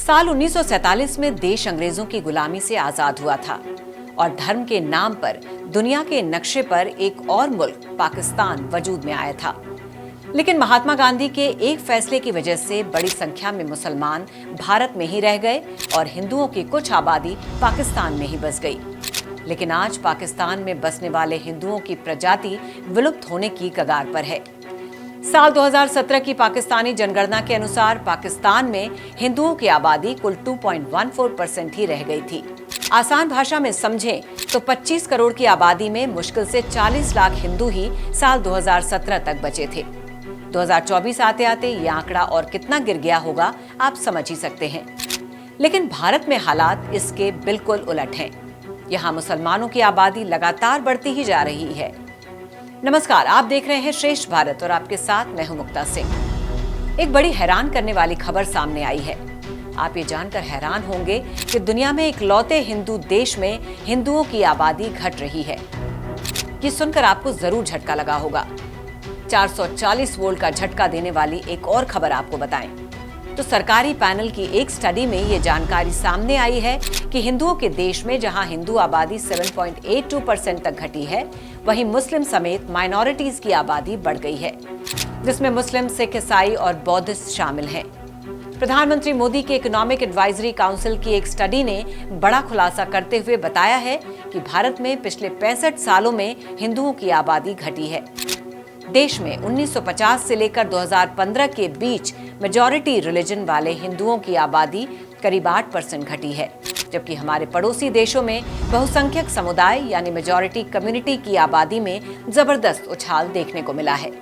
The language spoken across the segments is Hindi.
साल 1947 में देश अंग्रेजों की गुलामी से आजाद हुआ था और धर्म के नाम पर दुनिया के नक्शे पर एक और मुल्क पाकिस्तान वजूद में आया था। लेकिन महात्मा गांधी के एक फैसले की वजह से बड़ी संख्या में मुसलमान भारत में ही रह गए और हिंदुओं की कुछ आबादी पाकिस्तान में ही बस गई। लेकिन आज पाकिस्तान में बसने वाले हिंदुओं की प्रजाति विलुप्त होने की कगार पर है। साल 2017 की पाकिस्तानी जनगणना के अनुसार पाकिस्तान में हिंदुओं की आबादी कुल 2.14% ही रह गई थी। आसान भाषा में समझें तो 25 करोड़ की आबादी में मुश्किल से 40 लाख हिंदू ही साल 2017 तक बचे थे। 2024 आते आते ये आंकड़ा और कितना गिर गया होगा आप समझ ही सकते हैं। लेकिन भारत में हालात इसके बिल्कुल उलट हैं। यहाँ मुसलमानों की आबादी लगातार बढ़ती ही जा रही है। नमस्कार, आप देख रहे हैं श्रेष्ठ भारत और आपके साथ मैं हूं मुक्ता सिंह। एक बड़ी हैरान करने वाली खबर सामने आई है। आप ये जानकर हैरान होंगे कि दुनिया में इकलौते हिंदू देश में हिंदुओं की आबादी घट रही है। ये सुनकर आपको जरूर झटका लगा होगा। 440 वोल्ट का झटका देने वाली एक और खबर आपको बताएं तो सरकारी पैनल की एक स्टडी में ये जानकारी सामने आई है कि हिंदुओं के देश में जहां हिंदू आबादी 7.82% तक घटी है, वहीं मुस्लिम समेत माइनॉरिटीज की आबादी बढ़ गई है, जिसमें मुस्लिम, सिख, ईसाई और बौद्धिस्ट शामिल हैं। प्रधानमंत्री मोदी के इकोनॉमिक एडवाइजरी काउंसिल की एक स्टडी ने बड़ा खुलासा करते हुए बताया है कि भारत में पिछले 65 सालों में हिंदुओं की आबादी घटी है। देश में 1950 से लेकर 2015 के बीच मेजॉरिटी रिलीजन वाले हिंदुओं की आबादी करीब 8% घटी है, जबकि हमारे पड़ोसी देशों में बहुसंख्यक समुदाय यानी मेजॉरिटी कम्युनिटी की आबादी में जबरदस्त उछाल देखने को मिला है।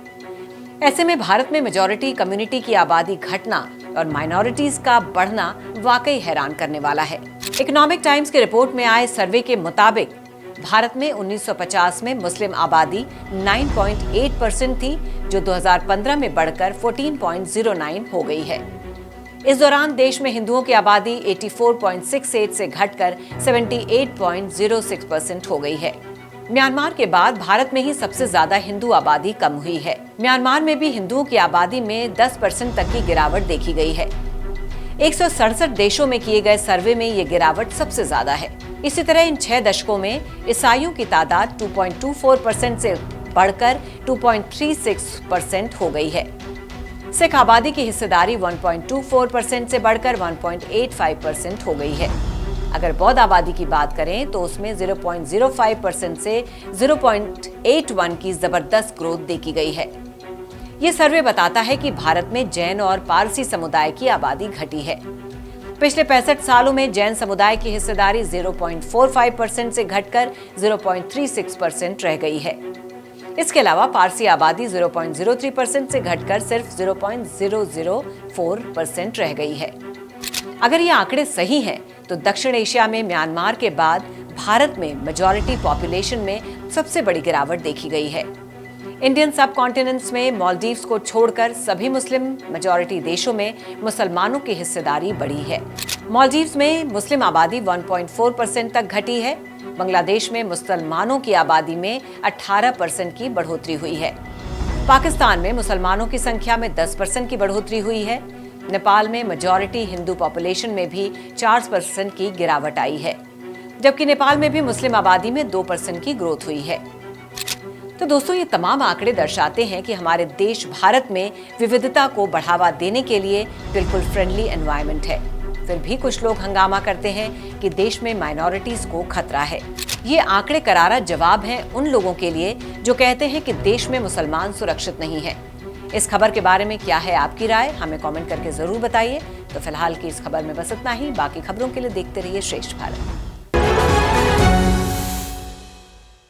ऐसे में भारत में मेजॉरिटी कम्युनिटी की आबादी घटना और माइनॉरिटीज का बढ़ना वाकई हैरान करने वाला है। इकोनॉमिक टाइम्स की रिपोर्ट में आए सर्वे के मुताबिक भारत में 1950 में मुस्लिम आबादी 9.8% थी, जो 2015 में बढ़कर 14.09 हो गई है। इस दौरान देश में हिंदुओं की आबादी 84.68 से घटकर 78.06% हो गई है। म्यांमार के बाद भारत में ही सबसे ज्यादा हिंदू आबादी कम हुई है। म्यांमार में भी हिंदुओं की आबादी में 10% तक की गिरावट देखी गई है। 167 देशों में किए गए सर्वे में ये गिरावट सबसे ज्यादा है। इसी तरह इन 6 दशकों में ईसाइयों की तादाद 2.24% से बढ़कर 2.36% हो गई है। सिख आबादी की हिस्सेदारी 1.24% से बढ़कर 1.85% हो गई है। अगर बौद्ध आबादी की बात करें तो उसमें 0.05% से 0.81 की जबरदस्त ग्रोथ देखी गई है। ये सर्वे बताता है कि भारत में जैन और पारसी समुदाय की आबादी घटी है। पिछले 65 सालों में जैन समुदाय की हिस्सेदारी 0.45% से घटकर 0.36% रह गई है। इसके अलावा पारसी आबादी 0.03% से घटकर सिर्फ 0.004% रह गई है। अगर ये आंकड़े सही हैं, तो दक्षिण एशिया में म्यांमार के बाद भारत में मेजॉरिटी पॉपुलेशन में सबसे बड़ी गिरावट देखी गई है। इंडियन सब कॉन्टिनेंट्स में मालदीव्स को छोड़कर सभी मुस्लिम मेजॉरिटी देशों में मुसलमानों की हिस्सेदारी बढ़ी है। मालदीव्स में मुस्लिम आबादी 1.4% तक घटी है। बांग्लादेश में मुसलमानों की आबादी में 18% की बढ़ोतरी हुई है। पाकिस्तान में मुसलमानों की संख्या में 10% की बढ़ोतरी हुई है। नेपाल में मेजॉरिटी हिंदू पॉपुलेशन में भी 4% की गिरावट आई है, जबकि नेपाल में भी मुस्लिम आबादी में 2% की ग्रोथ हुई है। तो दोस्तों, ये तमाम आंकड़े दर्शाते हैं कि हमारे देश भारत में विविधता को बढ़ावा देने के लिए बिल्कुल फ्रेंडली एनवायरनमेंट है। फिर भी कुछ लोग हंगामा करते हैं कि देश में माइनॉरिटीज को खतरा है। ये आंकड़े करारा जवाब हैं उन लोगों के लिए जो कहते हैं कि देश में मुसलमान सुरक्षित नहीं है। इस खबर के बारे में क्या है आपकी राय, हमें कमेंट करके जरूर बताइए। तो फिलहाल की इस खबर में बस इतना ही। बाकी खबरों के लिए देखते रहिए श्रेष्ठ भारत।